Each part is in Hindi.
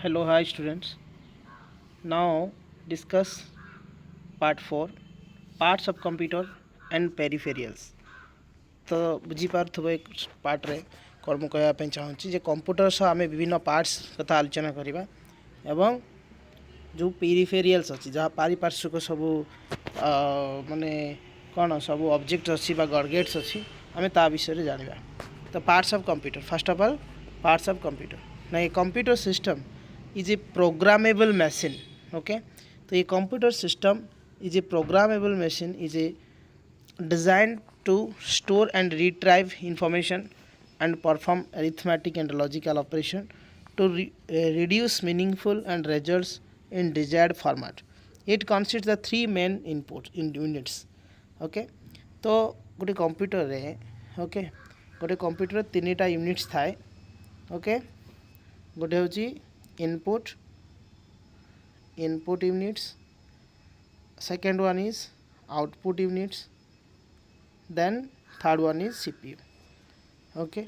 Hello, hi students. Now discuss part 4 parts of computer and peripherals. तो बुझीपारे एक पार्ट्रे कौन मुझे कहवाई चाहूँगी जे कंप्यूटर सह आम विभिन्न पार्ट्स कथा आलोचना करवा एवं जो पेरिफेरियल्स अच्छी जहाँ पारिपार्श्विक सब माने कौन सब ऑब्जेक्ट अच्छी गडगेट्स अच्छी आम ता विषय जाना। तो parts of computer, first of all parts of computer ना ये computer system is a programmable machine. Okay, तो ये computer system is a programmable machine is a designed to store and retrieve information and perform arithmetic and logical operation to reduce meaningful and results in desired format. It consists the three main input in units. Okay, तो गोटे कंप्यूटर रे ओके गोटे कंप्यूटर तीन टा यूनिट्स थाए। ओके, गोटे होची input units, second one is output units, then third one is CPU. Okay,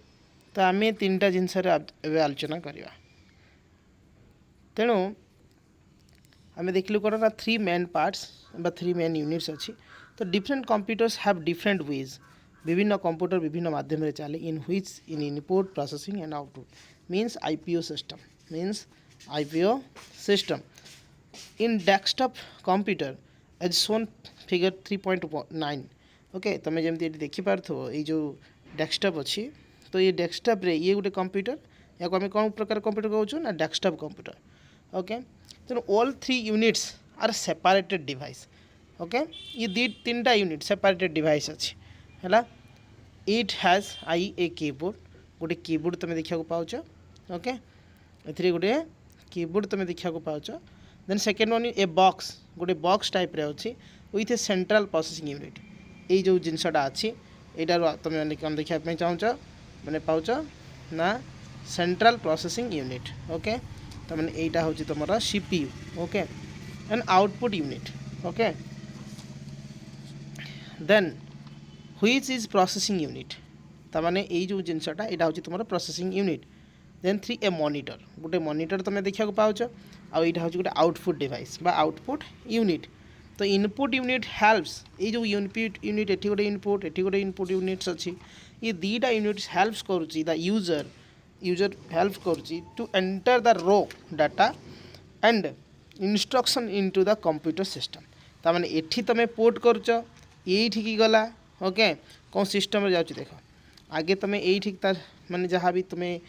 तो आम तीन टा जिनस आलोचना करवा। तेणु आम देखलु कौन ना थ्री मेन पार्ट्स बा थ्री मेन यूनिट्स अच्छी। तो different computers have different ways, विभिन्न कंप्यूटर विभिन्न माध्यम चले in which in input processing and output means IPO system in desktop computer as shown figure 3.9। Okay, तुम जमी देखिपार ये जो डेस्कटॉप अच्छी, तो ये डेस्कटॉप रे ये गोटे कंप्यूटर या आम कौन प्रकार कंप्यूटर कहूँ ना डेस्कटॉप कंप्यूटर। ओके, तेणु all three units are separated device. Okay, ये तीन टा यूनिट सेपरेटेड डिवाइस अच्छी है। It has I a keyboard, गोटे कीबोर्ड तुम देखा पाच। ओके, ए गोटे कीबोर्ड तुम देखा पाच। Then second one a box, गोटे बॉक्स टाइप रे अच्छी with a central processing unit. ये जो जिनसटा अच्छी यहाँ तुम कौन देखा चाहूच मैंने पाच ना सेंट्रल प्रोसेसिंग यूनिट। ओके, तो मैंने यहाँ हूँ तुम CPU. Okay, and output unit. Okay, then which is processing unit, तमाने ये जो जिनसटा यहाँ हूँ तुम processing unit. Then three a monitor, गोटे मॉनिटर तुम देखा पाच। आउ यहाँ हूँ गोटे आउटपुट डिवाइस बा आउटपुट यूनिट। तो इनपुट यूनिट हेल्प्स, ये जो इनपुट यूनिट एटी गोटे इनपुट एटी गोटे इनपुट यूनिट्स अच्छी, ये दीटा यूनिट्स हेल्प्स करुच्ची द यूजर हेल्प करुच्ची to enter the row data and instruction into the computer system. तामाने एठी तमे पोर्ट करुच ये गला। ओके, कौन सिस्टम रे जाउची देख आगे तुम ये तार माने जहाँ भी तुम्हें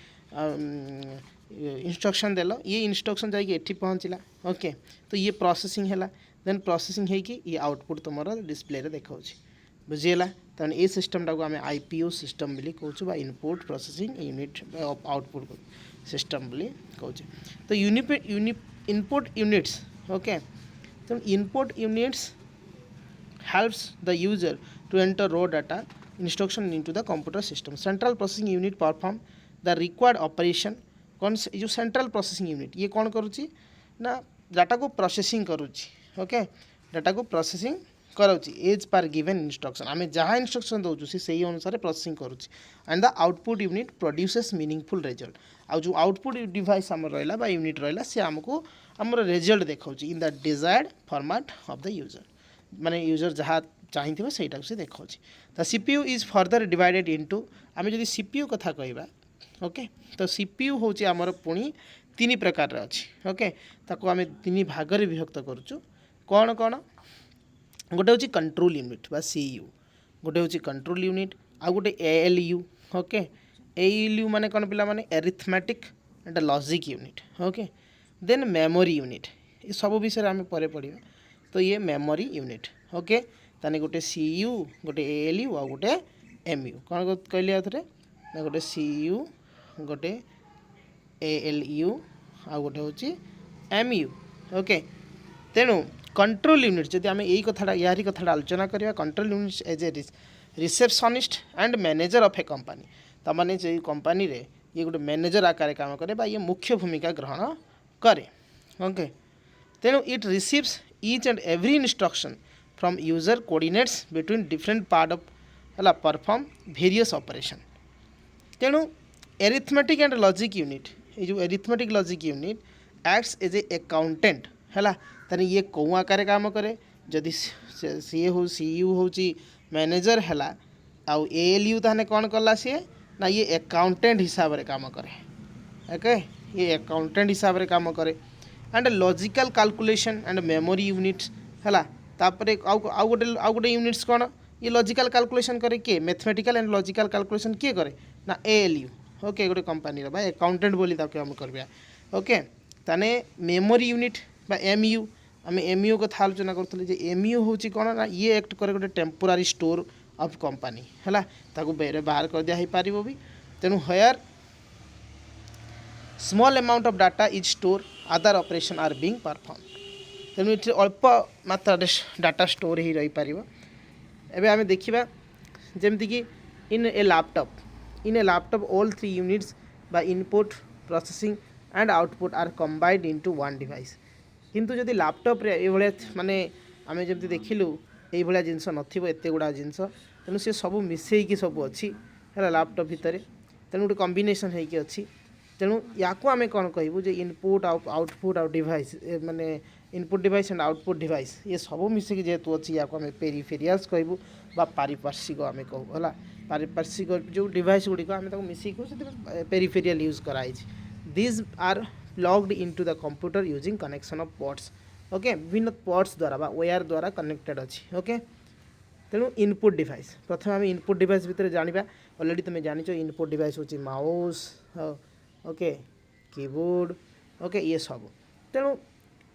इंस्ट्रक्शन देल ये इंस्ट्रक्शन जाकि पहुँचला। ओके, तो ये प्रोसेसिंग है। देन प्रोसेसिंग है कि ये आउटपुट तुम डिस्प्ले रे देखा बुझीगला। तमें ये सिस्टम टाक आम आईपीओ सिस्टम बोली कहूँ input processing unit output system बोली कहूँ। तो इनपुट यूनिट्स। ओके, तो input units helps the user to enter raw data instruction into the computer system. Central processing unit perform the required operation। कौन से जो सेंट्रल प्रोसेसिंग यूनिट ये कौन करुच्ची ना डाटा को प्रोसेसिंग करुच्ची। ओके, डाटा को प्रोसेसिंग करुच्ची एज पर गिवन इंस्ट्रक्शन आम जहाँ इंस्ट्रक्शन दौचु से अनुसार प्रोसेसिंग करुच्ची। And the output unit produces meaningful result. आउ जो आउटपुट डिवाइस आम रहा बा यूनिट रहा सी आमको आमर रिजल्ट देखा in the desired format of the user, माने यूजर जहाँ चाहिए से देखा। The CPU is further divided into आम जो सीपीयू कथा कहवा। ओके, तो सीपीयू हूँ आमर पुणी तीन प्रकार अच्छी। ओके, ताको आम तीन भाग में विभक्त करुचु। कौन कौन गोटे हूँ कंट्रोल यूनिट बा सीयू, गोटे हूँ कंट्रोल यूनिट, आ गोटे एएलयू। ओके, एएलयू माने कौन पिला माने arithmetic and logic unit. Okay, then memory unit, ये सब विषय आम पर पढ़ा। तो ये मेमोरी यूनिट। ओके, ताने गोटे सीयू गोटे एएलयू आ गोटे एमयू। कौन कहली आउे ना गोटे सीयू गोटे एएलयू आ गोटे हूँ एमयू। ओके, तेणु कंट्रोल यूनिट जब आम यही कथा यारी कथा आलोचना करवा control unit as a receptionist and manager of a company. तमाने जो कंपनी रे ये गोटे मैनेजर आकार काम करे बा ये मुख्य भूमिका ग्रहण करे। ओके, तेणु it receives each and every instruction from user coordinates between different part of perform various operation। तेणु arithmetic and logic unit ये जो arithmetic logic unit acts as a accountant है ताने ये कौ आकार काम करे जदि सी हो सीयू हूँ मैनेजर है आउ एएलयू ताने कौन कला सी ना ये अकाउंटेंट हिसाब से काम करे ओके ये अकाउंटेंट हिसाब से काम करे and logical calculation and memory units है तापर आउ गोटे यूनिट्स कौन ये लॉजिकल कैलकुलेशन करे किए मैथमेटिकल एंड लॉजिकल कैलकुलेशन किए करे ना एएलयू ओके गोटे कंपनी रो भाई अकाउंटेंट बोली ताके हम करबा ओके ताने मेमोरी यूनिट बा एमयू आम एमयू कथा आलोचना करूँ जे एमयू हूँ कौन ना ये एक्ट करे गोटे टेम्पोरारी स्टोर ऑफ कंपनी है ताकू बाहर कर दिया पार भी तेणु here small amount of data is store other operation are being perform तेणु ये अल्प मात्रा डाटा स्टोर ही रही पार एवं आम देखा जमती कि in a laptop all 3 units बा input processing and output are combined into one device किंतु जदि लैपटॉप रे ए भलिया माने आम जब देखिलु ये भाया जिनस नत गुड़ा जिनस तेणु सी सब मिसेक सब अच्छी है लैपटॉप भितर तेणु गोटे कॉम्बिनेशन होगी अच्छी तेणु या आम कौन कहूँ जे इनपुट आउटपुट आउ डिवाइस माने input device and output device ये सब मिसेक जेहेतु अच्छी या आम पेरिफेरियाल्स कहूँ बा पारिपार्श्विक आम कहूँ है पारिपार्श्विक जो डिवाइस गुड़िक आम मिसेक पेरिफेरियल यूज कराई these are plugged into the computer using connection of ports okay विभिन्न पोर्ट्स द्वारा बा वायर द्वारा कनेक्टेड अच्छी ओके तेणु इनपुट डिवाइस प्रथम आम इनपुट डिवाइस भितर जाना ऑलरेडी तुम जान इनपुट डिवाइस हूँ माउस ओके कीबोर्ड ओके ये सब तेणु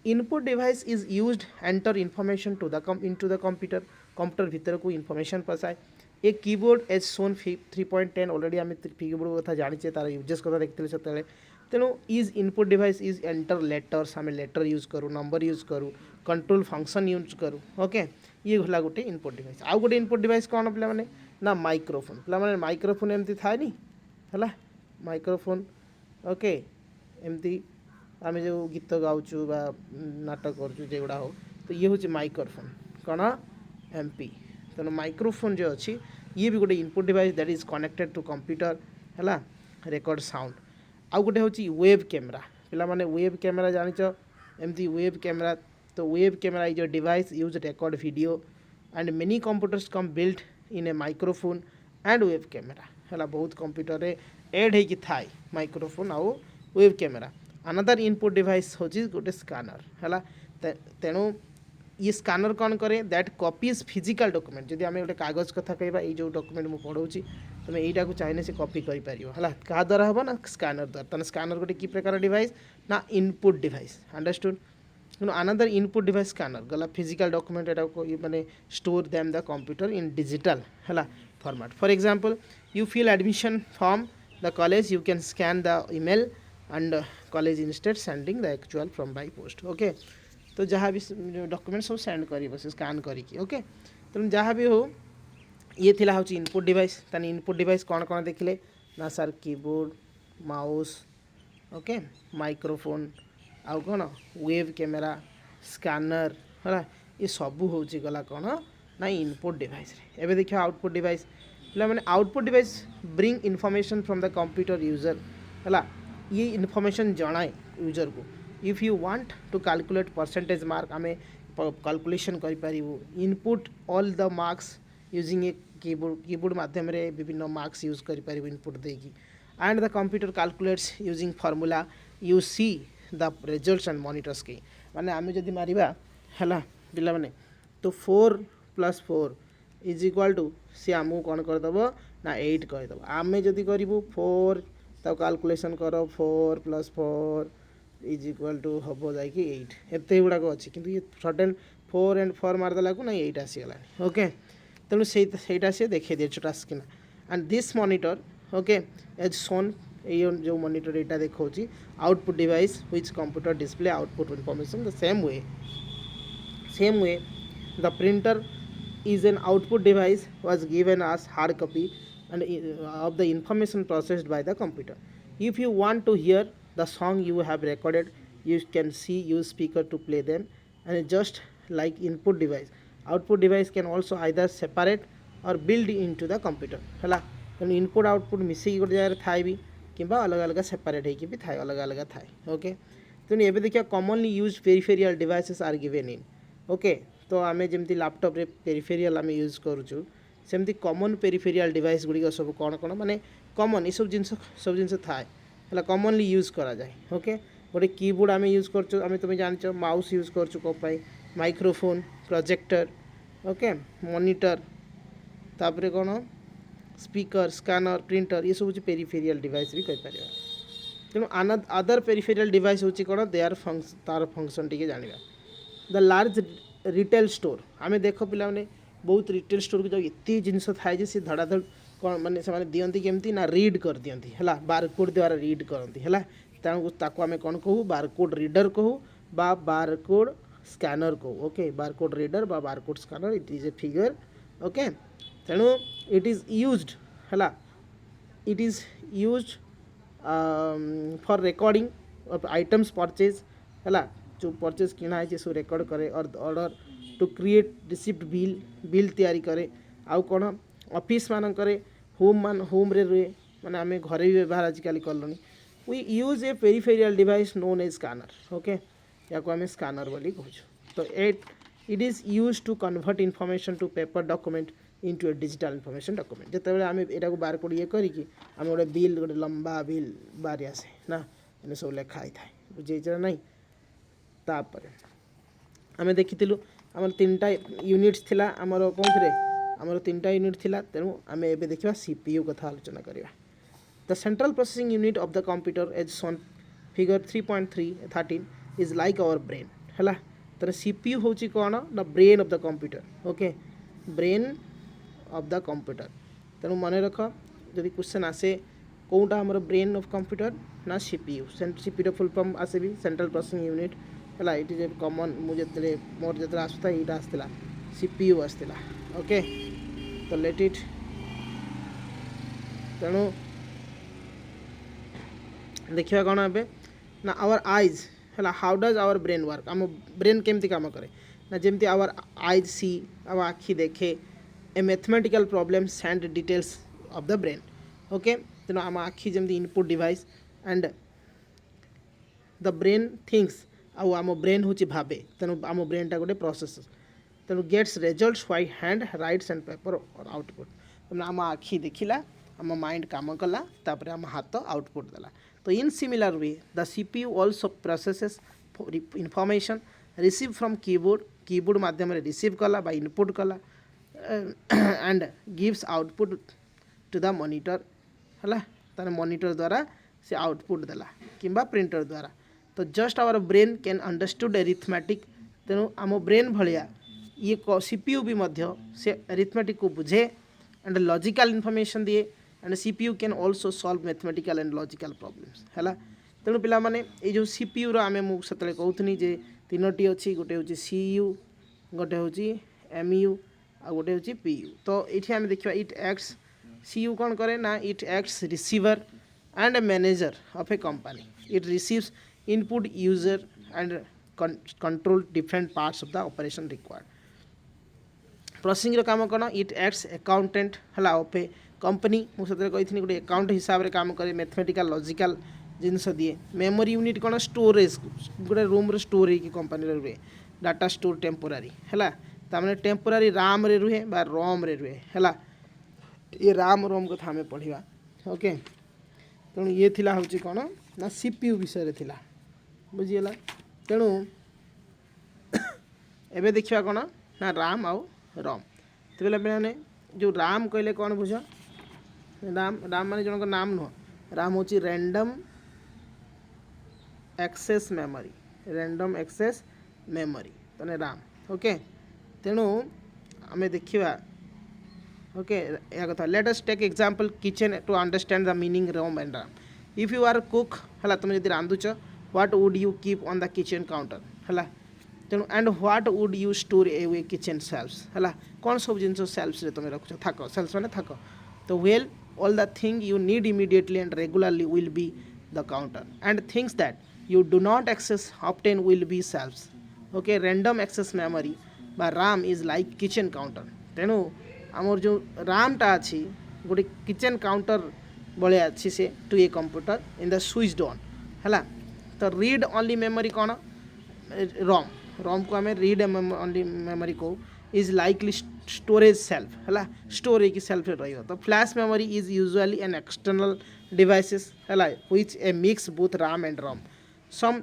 input device is used enter information to the into the computer भितर को इनफॉरमेशन पसाए a keyboard as shown 3.10 already आम कीबोर्ड कथा जाने तार यूजेस कथा देखते से तेणु is input device is enter letters आम लेटर यूज करूँ नंबर यूज करूँ कंट्रोल फंक्शन यूज करूँ ओके ये गला गोटे इनपुट डिवाइस आउ गोटे इनपुट डिवाइस कौन पे ना माइक्रोफोन पे माइक्रोफोन एमती थाए नी है माइक्रोफोन ओके एमती आम जो गीत गाऊँ बा नाटक करुड़ा हो तो ये हूँ माइक्रोफोन कौन एमपी तेणु माइक्रोफोन जो अच्छी ये भी गोटे input device that is connected to computer है रेकर्ड साउंड आउ गोटे हूँ वेब कैमेरा पे वेब कैमेरा जान एमती वेब कैमेरा तो web camera is a device use record video and many computers come built in a microphone and web camera है बहुत कंप्यूटर रे एड होगी थाए माइक्रोफोन आउ web camera another input device हूँ गोटे स्कानर है तेणु ये स्कानर कौन करे दैट कॉपीज फिजिकल डॉक्यूमेंट जदि आम गोटे कागज कथा कहवा ये जो डॉक्यूमेंट मुझे पढ़ाऊँ तुम यहीटा को चाहिए से कॉपी कर क्या द्वारा हम ना स्कानर द्वारा तेना स्कानर गोटे कि प्रकार डिवाइस ना input device understood another input device scanner गला फिजिकल डॉक्यूमेंट एटा को माने store them the computer in digital है format for example you fill admission form the college you can scan the email and college instead sending the actual from by post okay तो जहाँ भी डॉक्यूमेंट सब सेंड कर स्कान करके ओके तेणु जहाँ भी हो ये थिला हूँ इनपुट डिवाइस तानी इनपुट डिवाइस कौन कौन देखिले ना sir keyboard mouse okay microphone आउ कौन वेब कैमेरा स्कानर है ये सबू हूँ गला कौन ना इनपुट डिवाइस एवं देखिए आउटपुट डिवाइस पे output device bring information from the computer user है ये इनफॉरमेशन जनाए यूजर को if you want to calculate percentage mark आम कैलकुलेशन करूँ input all the marks using a keyboard माध्यम विभिन्न मार्क्स यूज कर इनपुट देगी and the computer calculates using formula you see the results and monitors के माने आम जदि मारिबा है पिला माने तो 4 + 4 इज इक्वाल टू सी आमको कौन करदेव ना 8 करदेव आम जदि करूँ 4 तब कैलकुलेशन कर 4 + 4 इज इक्वाल टू हम जा 8 एत गुड़ाक अच्छी कि ये सडन 4 and 4 मारदेला को ना 8 आसीगला ओके तेणु से सी देखे दिए छोटा screen and this monitor okay as shown ये जो मॉनिटर यहाँ देखा output device which computer display output information the same way the printer is an output device was given as hard copy and of the information processed by the computer. If you want to hear the song you have recorded, you can use speaker to play them, and just like input device, output device can also either separate or build into the computer. है तेनाली इनपुट आउटपुट मिसेक गोटे जगह थाए भी कि अलग अलग सेपरेट होगी भी थाए अलग अलग थाए ओके तेणु एबे देखिया commonly use peripheral devices are given in okay. तो आमे जेमती लैपटॉप रे पेरिफेरियल आमे यूज करूछु सेमती कॉमन पेरिफेरियल डिवाइस गुडी सब कोन कोन माने कॉमन ई सब जिंस थाए हला कॉमनली यूज करा जाए ओके। गोटे कीबोर्ड आमे यूज करछु आमे तुम जानछ माउस यूज करछु को पाई माइक्रोफोन प्रोजेक्टर ओके मॉनिटर तापरे कोन स्पीकर स्कैनर प्रिंटर ये सब पेरिफेरियल डिवाइस भी कहि परिबा। तेणु अदर पेरिफेरियल डिवाइस होची कोन दे आर तार फंक्शन टिके जानिबा। द लार्ज रिटेल स्टोर आमे देखो पिला माने बहुत रिटेल स्टोर को जो एते जिंस थाए जे से धड़ाधड़ कौन माने से माने दियंती केमती ना रीड कर दियंती हला बारकोड द्वारा रीड करंती हला ताको ताको आमे कोन कहू बारकोड रीडर कहू बा बारकोड स्कैनर कहू ओके। बारकोड रीडर बा barcode scanner it is a figure okay. तेणु इट इज यूज्ड हला it is used for recording of items purchase हला जो परचेज किना है सो रेकर्ड करे और order to create receipt bill तैयारी करे आउ कौन ऑफिस मान करे होम रे रुए माने आमे घरे भी व्यवहार आजिकल करलनी we use a peripheral device known as scanner okay या को आमे स्कैनर बोली कहूँ। तो it is use to convert information to paper document into a digital information document जिते बड़े आमे एटा को बारकोड ये करी कि आमे गोटे बिल गोटे लंबा बिल बारी आसे ना एने सब लेखा ही थाए बुझे नहीं। तापर आमे देखिथिलु आमर 3टा यूनिट्स थिला आमर कोंथरे आमर 3टा यूनिट थिला तेणु आमे एबे देखिबा सीपीयू कथा आलोचना करिबा। The central processing unit of the computer as shown figure 3.3 is like our brain हला। तर सीपीयू होची कोन the brain of the computer okay brain of the computer. तेणु मन रख जदि क्वेश्चन आसे कोटा हमर ब्रेन ऑफ कंप्यूटर ना सीपीयू सीपीयू फुल फॉर्म आसे भी सेंट्रल प्रोसेसिंग यूनिट हला इट इज ए कॉमन मुझे मोर जत आसता इटा आसला सीपीयू आसला ओके। तो लेट इट तेणु देखिए कौन ए ना आवर आईज है how does our brain work आम ब्रेन केमती काम करे ना जमती आवर आईज सी आम आखि देखे ए mathematical problem and details of the brain okay. तेणु आम आखि जमती input device and the brain thinks आउ आम ब्रेन हूँ भावे तेणु आम ब्रेनटा गोटे प्रोसेस तेणु gets results why hand writes and paper और आउटपुट तेणु आम आखि देखिला आम माइंड काम कला तापर आम हाथ आउटपुट देला। तो in similar way the CPU also processes information receive from keyboard माध्यम रिसीव कला बा इनपुट कला and gives output to the monitor है तार मॉनिटर द्वारा से आउटपुट देला किंबा प्रिंटर द्वारा। तो just our brain can understood arithmetic तेणु आम ब्रेन भाया ये सीपीयू भी मध्य से एरिथमेटिक को बुझे एंड लॉजिकल इनफॉरमेशन दिए and CPU can also solve mathematical and logical problems है। तेणु पिला माने ये जो सीपीयू आम मुझे कहूनी जे 3टी अच्छी गोटे हूँ सीयू गोटे हूँ एमयू आ गोटे हूँ पीयू। तो ये आम देखा इट एक्ट्स सीयू कौन करे ना it acts receiver and manager of a company it receives input user and control different parts of the operation required। Processing रो काम कौन इट एक्ट्स अकाउंटेंट है ऑफ ए कंपनी मुझे कही गोटे अकाउंट हिसाब से काम करे मैथमेटिकल लॉजिकल जिनस दिए। मेमोरी यूनिट कौन स्टोरेज गोटे रूम स्टोर हो कंपनी रुए डाटा स्टोर टेम्पोरारी है ताने टेम्पोरारी राम रे रुहे बा रोम रे रुहे है ये राम रोम कथा आम पढ़ा ओके। तेणु ये थिला हूँ कौन ना सीपीयू विषय थिला बुझीगला। तेणु एबे देखिया कौन ना राम आउ रम तो पे जो राम कहले कौन बुझ राम राम मान जनक नाम नुह राम हूँ रैंडम एक्सेस मेमोरी तने राम ओके। तेणु आमे देखिबा ओके या कथा let us take example kitchen to understand the meaning ROM and RAM. If you are cook है तुम जब रांधुच what would you keep on the kitchen counter है तेणु and what would you store a kitchen shelves है कौन सब जिन सेल्फ्स तुम रखुच थाक सेल्फ्स मैंने थाक। तो well all the thing you need immediately and regularly will be the counter and things that you do not access often will be shelves okay. Random access memory बा RAM is like kitchen counter तेणु आमर जो रामटा अच्छी गोटे किचन काउंटर भाया अच्छी से to a computer in the switch on है। तो रीड ओनली मेमोरी कौन रॉम रॉम को आम रीड ओनली मेमोरी को इज लाइकली स्टोरेज सेल्फ है स्टोर होगी सेल्फ रही तो flash memory is usually an external devices है which a mix both RAM and ROM some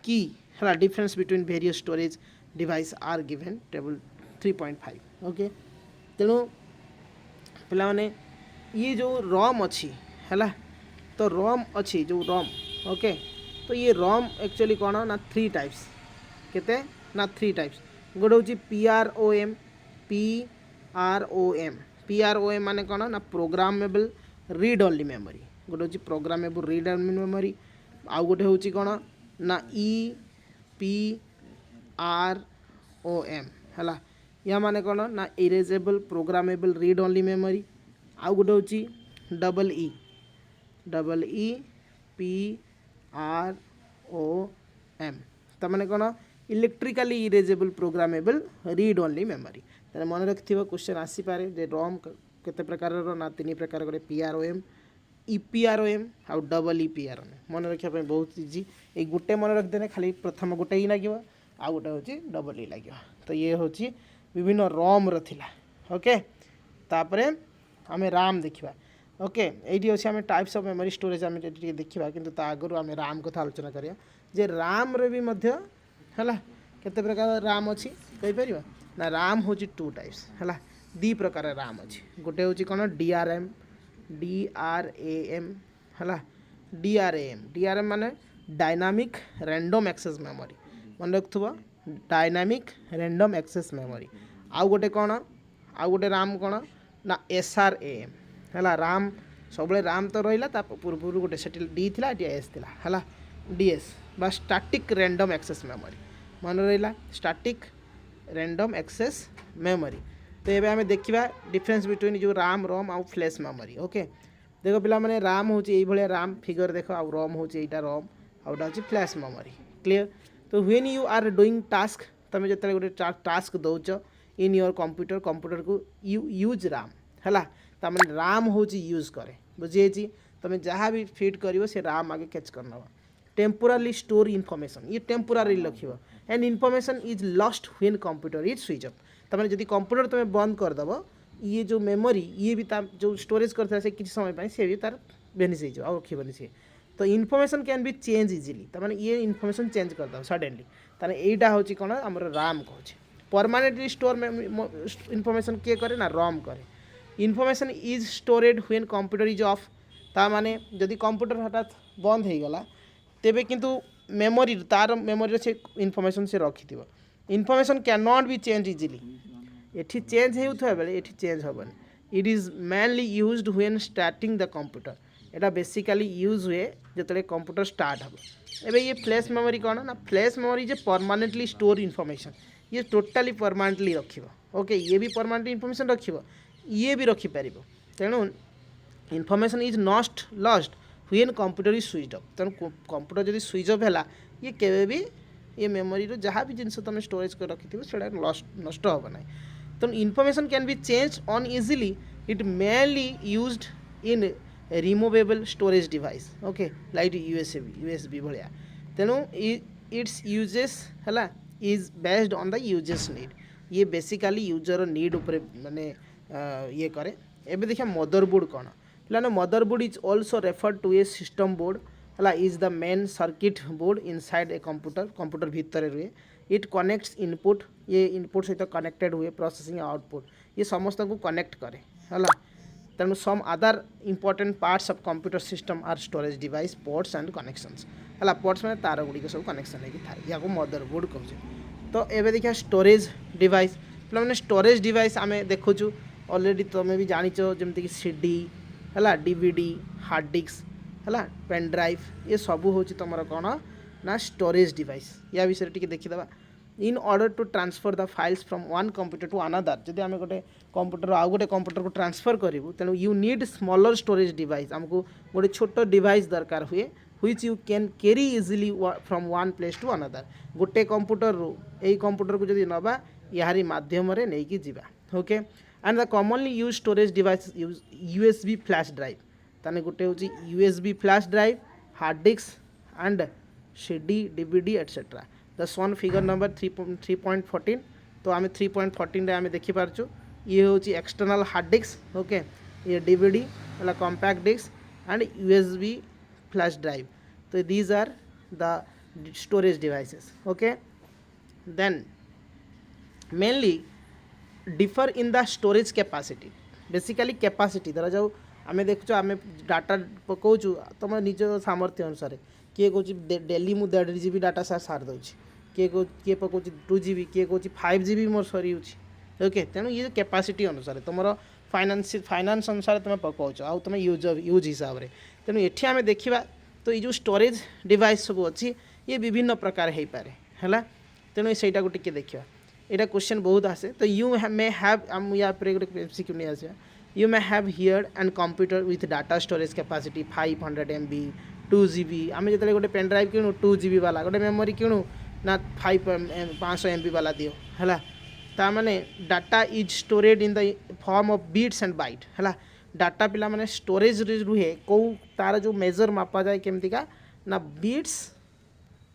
की है difference between various storage device are given table 3.5 okay तेणु पे ये जो रॉम अच्छी है तो रॉम अच्छी जो रॉम ओके तो ये रॉम एक्चुअली कौन ना 3 टाइप्स केते ना 3 टाइप्स गोटे हूँ PROM PROM माने कौन ना प्रोग्रामेबल रीड ओनली मेमोरी गोटे हूँ प्रोग्रामेबल रीड ओनली मेमोरी आउ गोटे हूँ कौन ना EPROM है या माने कौन ना erasable programmable read only memory आउ गोटे हूँ EPROM तो माने कौन electrically erasable programmable read only memory तेरे मन रखिथिबो क्वेश्चन आसीपारे जे रॉम केते प्रकार ना 3 प्रकार गोटे PROM EPROM आउ EPROM मन रखा बहुत इजी ये गोटे मन रखिदेने खाली प्रथम गोटे ही लगे आउ गोटे हूँ E लगे तो ये हूँ विभिन्न रॉम रथिला ओके तापरे आमे राम देखिबा ओके एटी अच्छे आम टाइप्स ऑफ मेमोरी स्टोरेज आम देखा कि आगु आम राम कथा आलोचना करिया जे राम रे भी मध्य है केते प्रकार राम अच्छी कहीपर ना राम हूँ 2 टाइप्स है 2 प्रकार राम अच्छी गोटे हूँ कौन DRAM है DRAM माने डायनामिक रैंडम एक्सेस मेमोरी मन रखुव डायनामिक रैंडम एक्सेस मेमोरी आउ गोटे कौन आउ गोटे राम कौन ना SRAM है राम सब राम तो रहा पूर्व गोटे से डी थी एस थी है DS बा स्टैटिक रैंडम एक्सेस मेमोरी मन रहा स्टैटिक रैंडम एक्सेस मेमोरी तो ये आम देखा डिफरेंस बिटवीन जो राम रोम आउ फ्लैश मेमोरी ओके देख पे मैंने राम हूँ ये राम फिगर देख आउ रोम हूँ यहाँ रोम आउटा हूँ फ्लैश मेमोरी क्लीयर तो when you are doing task तुम जो गोटे टास्क दौच इन योर कंप्यूटर को यू यूज राम है तमें राम हूँ यूज करे बुझी तुम जहाँ भी फिट कर से राम आगे कैच कर नवा टेम्पोरारी स्टोर इनफॉरमेशन ये टेम्पोरारी लखिव and information is lost when computer is switch off तमें जब कंप्यूटर तुम बंद करदेव ये जो मेमोरी ये भी जो स्टोरेज करता से किसी समय से भी तार बेनिस हो रखी सी तो information can be change easily तमें ये इनफॉरमेशन चेंज करदेव सडनली ताने यहाँ हूँ कौन आम राम कहूँ परमानेंटली स्टोर इनफॉरमेशन किए करे ना रॉम करे information is storeyed when computer is of ता माने जदि कंप्यूटर हठात बंद हो गला तेबे किंतु मेमोरी तार मेमोरी से इनफॉरमेशन से रखी information can not be change easily एठी चेंज होता बेले एठी चेंज हेबनी it is mainly used when starting the computer एटा बेसिकली यूज हुए जो कंप्यूटर स्टार्ट हम एबे ये फ्लैश मेमोरी कौन ना फ्लैश मेमोरी जे परमानेंटली स्टोर इनफॉरमेशन ये टोटाली परमानेंटली रखिबो ओके ये भी परमानेंटली इनफॉरमेशन रखिबो ये भी रखिपर तेणु information is not lost when computer is switch of तेणु कंप्यूटर जब स्विच ऑफ है ये केवे भी ये मेमोरी जहाँ भी जिनस तुम स्टोरेज कर रखी से नष्ट हे ना तेणु information can be change on easily it mainly used in removable storage device okay like USB भाया तेणु इट्स यूजेस है is based on the users need ये बेसिकली यूजर नीड उपरे माने ये करे एबे देखिए मदरबोर्ड कौन पे motherboard is also referred to a system board है is the main circuit board inside a computer भितर रुए इट कनेक्ट्स इनपुट ये इनपुट सहित कनेक्टेड हुए प्रोसेसिंग आउटपुट ये समस्त को कनेक्ट करे है तेणु some other important parts of computer system are storage device ports and connections है पोर्ट्स में तार गुड़िक सब कनेक्शन होगी या मदरबोर्ड कहूँ तो ये देखिए स्टोरेज डिवाइस पे स्टोरेज डिवाइस आम देखुचु ऑलरेडी तुम्हें भी जाच जमीक CD है DVD हार्ड डिस्क है पेन ड्राइव ये सब हूँ तुम कौन ना स्टोरेज डिवाइस या विषय टी देखीदे in order to transfer the files from one computer to another जब आम गोटे कंप्यूटर आउ गोटे कंप्यूटर को ट्रांसफर करूँ तेणु you need smaller storage device आमको गोटे छोट डिवाइस दरकार हुए which you can carry easily from one place to another गोटे कंप्यूटर रू यही कंप्यूटर को जब नवा यारी माध्यम नहीं कि जीवा okay and the commonly use storage device use USB flash drive ताने गोटे हूँ USB flash drive hard disk and CD DVD etcetera दस वन फिगर नंबर 3.14 तो आम 3.14 आम देखिपारचु ये हूँ एक्सटर्नल हार्ड डिस्क ओके ये DVD है compact disk and USB flash drive तो these are the storage devices okay then mainly differ in the storage capacity basically capacity धरा जाऊ आम देखु आम डाटा पकाचु तुम निज सामर्थ्य अनुसार किए कहे डेली मु 1.5 GB डाटा सार दूँ किए पकाऊँ 2 GB किए कहे 5 GB मोर सरी ओके तेणु ये कैपेसिटी अनुसार तुम फाइनान्स अनुसार तुम पकाच आउ तुम यूज हिसाब से तेणु ये आम देखा तो ये जो स्टोरेज डिवाइस सब अच्छी ये विभिन्न प्रकार हो पारे है तेणु सहीटा को टिके देखा यहाँ क्वेश्चन बहुत आसे तो यू मे हैव या MCQ नहीं आसा you may have here and computer with data storage capacity 500 MB 2 GB आम जो गोटे पेन ड्राइव किणु 2 GB वाला गोटे मेमोरी किणु ना 500 MB वाला दियो है ताने data is stored in the form of bits and byte है डाटा पिला माने स्टोरेज रुहे कौ तार जो मेजर मापा जाए केमतिका ना बीट्स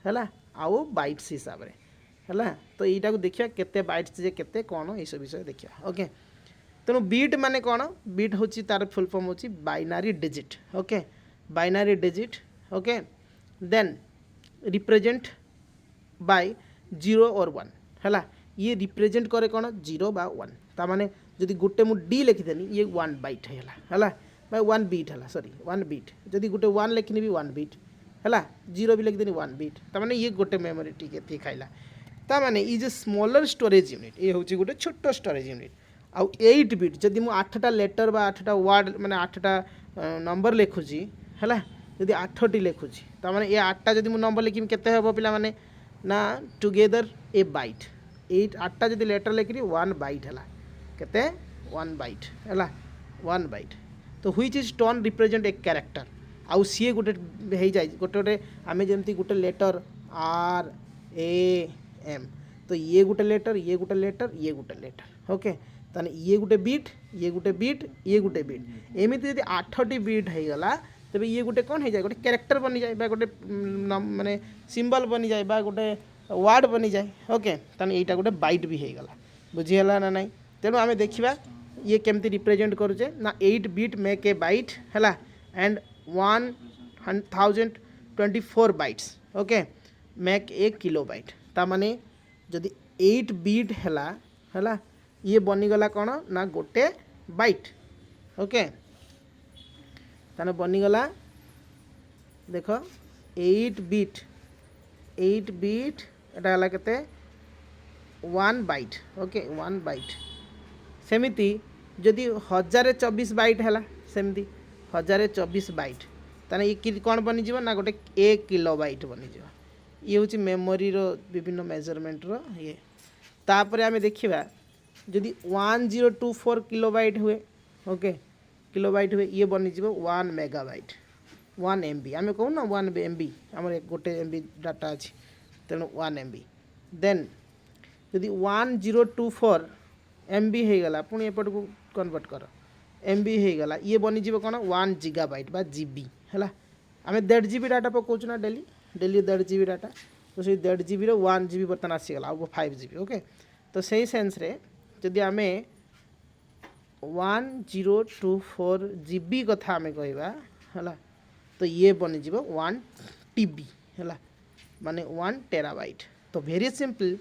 है आउ बाइट्स हिसाब से है तो यहाँ को देखिए केते बाइट्स जे केते कौन ये सब विषय देखिए ओके तेणु बीट माने कौन बीट हूँ तार फुल फॉर्म हूँ binary digit okay binary digit okay then represent by 0 और 1 है ये रिप्रेजेंट करे कौन 0 बा 1 ताने जदि गोटे मु डी लिखिदेनी ये 1 बाइट है बाय 1 बीट है सॉरी 1 बीट जदि गोटे 1 लिखनी भी 1 बीट है 0 भी लिखिदेनी 1 बीट ताने ये गोटे मेमोरी टी खाइला ताने is a smaller storage unit ये हूँ गोटे छोट स्टोरेज यूनिट आउ 8 बीट जदि मु 8टा लेटर बा 8टा वर्ड माने 8टा नंबर लिखुची है जदि 8टी लिखुची ताने ये 8टा जदि मु नंबर लिखी केते हेबो पिला माने ना टुगेदर ए बाइट 8टा जदि लेटर लिखी 1 बाइट है केते 1 बाइट है 1 बाइट तो which is turn represent a character आउ सी गोटे हो जाए गोटे आम जमी गोटे लेटर RAM तो ये गोटे लेटर ये गोटे लेटर ये गोटे लेटर ओके ताने ये गोटे बीट ये गोटे बीट ये गोटे बीट एमती जब 8टी बीट हो गला तेज ये गोटे कौन हो जाए गोटे कैरेक्टर बनी जाए गोटे माने सिंबल बनी जाए गोटे वर्ड बनी जाए ओके ताने यहाँ गोटे बाइट भी हो गला बुझीगला ना ना तेणु आम देखा ये केमती रिप्रेजेंट करुचे ना 8 बीट मेक ए बाइट है and 1024 bytes okay make a kilobyte ताने जदि 8 बीट है ये बनीगला कौन ना गोटे बाइट ओके ताने बनीगला देख 8 बीट एटा हला केते 1 बाइट ओके 1 बाइट सेमिति जदि 1024 बाइट है सेमती 1024 बाइट ताने ये कौन बनीज ना गोटे 1 किलोबाइट बनीज ये हूँ मेमोरी रो विभिन्न मेजरमेंट रो ये तापर आम देखा जदि 1024 किलोबाइट हुए ओके किलोबाइट हुए ये बनीज 1 मेगाबाइट 1 MB आम कहूँ ना 1 MB आम गोटे MB डाटा अच्छी तेणु 1 MB देन जदि 1024 MB हो गला पुणी एपट को कन्वर्ट कर MB हो गला ये बनीज कौन 1 GB बा GB है आम 1.5 GB डाटा पकाऊँ ना डेली 1.5 GB डाटा तो से 1.5 GB 1 GB बर्तमान आसीगला आ 5 GB ओके तो सही सेन्स रे जदि आम 1024 GB कथा आम कहवा है तो ये बनीज 1 TB है माने 1 टेराबाइट तो very simple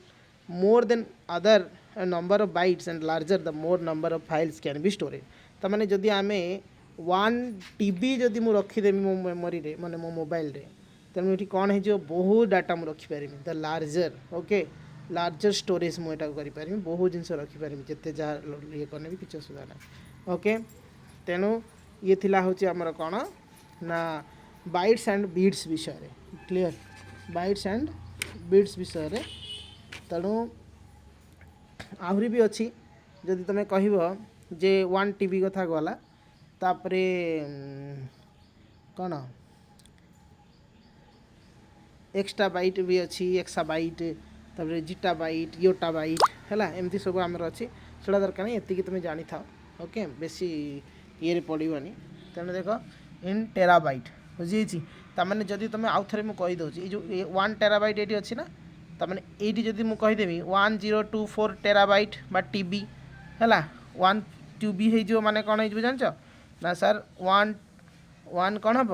more than other number of bytes and larger the more number of files can be storage तो माने जदि आम 1 TB जदि मु रखीदेमी मो मेमोरी रे माने मो मोबाइल रे तेणु ये कौन हो बहुत डाटा मुझे रखिपारि the larger okay larger storage मुझे करें बहुत जिन रखिपारि जिते जहाँ ये करने भी किसी असुविधा ना ओके तेणु ये थिला हूँ आमर कौन ना बाइट्स एंड बीट्स विषय क्लियर बाइट्स एंड बीट्स विषय तेणु आहरी भी अच्छी जदि तुम कह जे 1 TB कथा गला तापरे कौन एक्स्ट्रा बाइट भी अच्छी एक्सा बाइट तापर जीटा बाइट योटा बाइट है एमती सब आमर अच्छी से दरकार नहीं ये तुम जानी था ओके बेसी ये पड़ोनी तेणु देख इन टेराबाइट बुझी तामाने जदि तुम आउ थे मुझे कहीदे जो 1 टेराबाइट ये अच्छी ना तामाने ये जदि मुझे कहीदेवी 1024 टेराबाइट बा टीबी है 1 टीबी हो माने कौन हो जान ना सर 1 कौन हम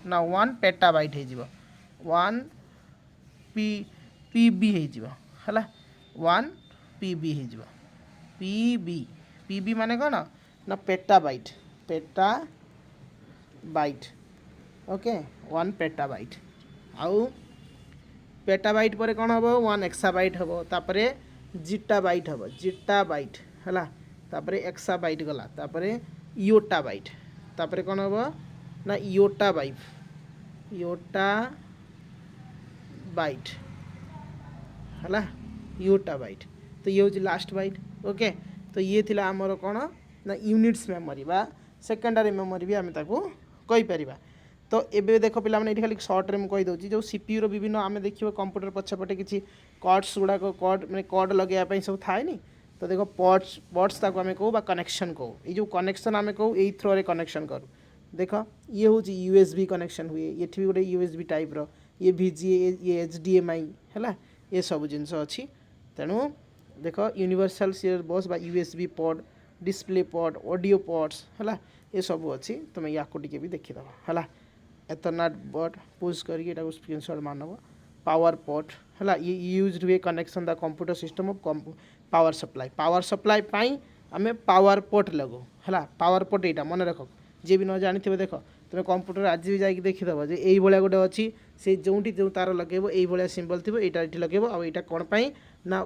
ना 1 पेटाबाइट हो 1 पीबी है 1 पीबी हो पीबी माने कौन ना पेटाबाइट ओके 1 पेटाबाइट आउ पेटाबाइट पर कौन हम 1 एक्साबाइट हम तापर जीटाबाइट हम जीटाबाइट है तापर एक्साबाइट गला तापर योटाबाइट तापर कौन हम ना योटाबाइट है योटाबाइट तो ये हूँ लास्ट बाइट ओके तो ये थिला आमर कौन ना यूनिट्स मेमोरी बा सेकेंडरी मेमोरी भी आम कहीपर तो ये देख पे खाली सर्ट्रे मुझे कहीदे जो सीपीयू विभिन्न आम देखिए कंप्यूटर पछपटे किसी कॉर्ड्स गुड़ाक कॉर्ड मैंने कॉर्ड लगे सब थाए नी तो देख पॉट्स ताको आम कहू कनेक्शन कहू ये जो कनेक्शन आम कहू यही थ्रो रे कनेक्शन करूँ देख ये हूँ यूएसबी कनेक्शन हुए ये भी गोटे यूएसबी टाइप रो ये VGA ये HDMI है ये सब जिनस अच्छी तेणु देख यूनिवर्सल सीरियल बस बा USB port display port audio ports है ये सब अच्छी तुम या टे भी देखीद है एथरनेट बोर्ड पुश करके स्क्रीनशॉट मानव पावर पोर्ट है ये यूज हुए connection the computer system of power supply पाई आम पावर पोर्ट लगो है पावर पोर्ट यहाँ मन रख जी भी न जानी देख तुम कंप्यूटर आज भी जाकि देखीदेव जो ये गोटे अच्छी से जो जो तार लगेब ये सिंबल थी यहाँ ये लगेब आईटा कौन पाई ना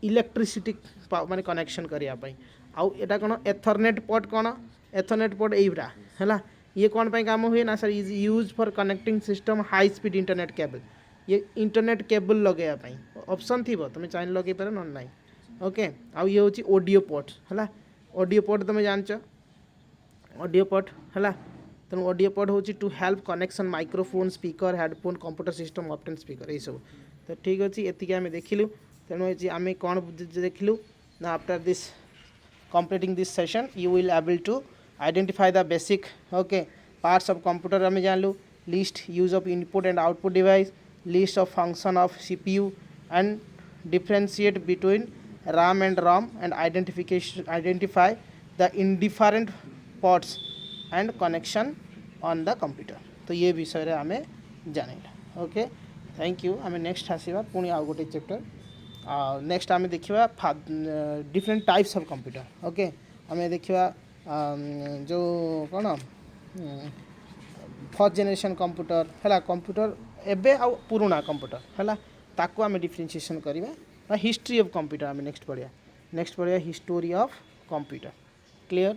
इलेक्ट्रिसिटी माने कनेक्शन करने आउ एटा कौन एथरनेट पोर्ट कौन एथरनेट पोर्ट यहीटा है ये कौन पाई काम हुए ना sir is use for connecting system high speed internet cable ये इंटरनेट केबल लगेवाई ऑप्शन थी तुम चाहिए लगे पारे ना ना ओके आउ ये हूँ ऑडियो पोर्ट है ऑडियो पोर्ट तुम जानच ऑडियो पोर्ट है तेणु ऑडियो पोर्ट हूँ to help connection microphone speaker headphone computer system often speaker ये सब तो ठीक अच्छे ये आम देखिलु तेणु आम कौन देखिलु ना after this completing this session you will able to identify the basic okay parts of computer आम जानलु list use of input and output device list of function of CPU and differentiate between RAM and ROM and identify the indifferent ports and connection on the computer तो ये विषय रे आमे जानिला ओके थैंक यू आम नेक्स्ट आसवा पुणी आउ गोटे चैप्टर नेक्स्ट आम देखा different types of computer okay आम देखा जो कौन फर्स्ट जनरेशन कंप्यूटर है कंप्यूटर एबे आ पुराना कंप्यूटर है ताकू आम डिफरेंशिएशन करवा हिस्ट्री ऑफ कंप्यूटर आम नेक्स्ट पढ़िया हिस्टोरी ऑफ कंप्यूटर क्लियर।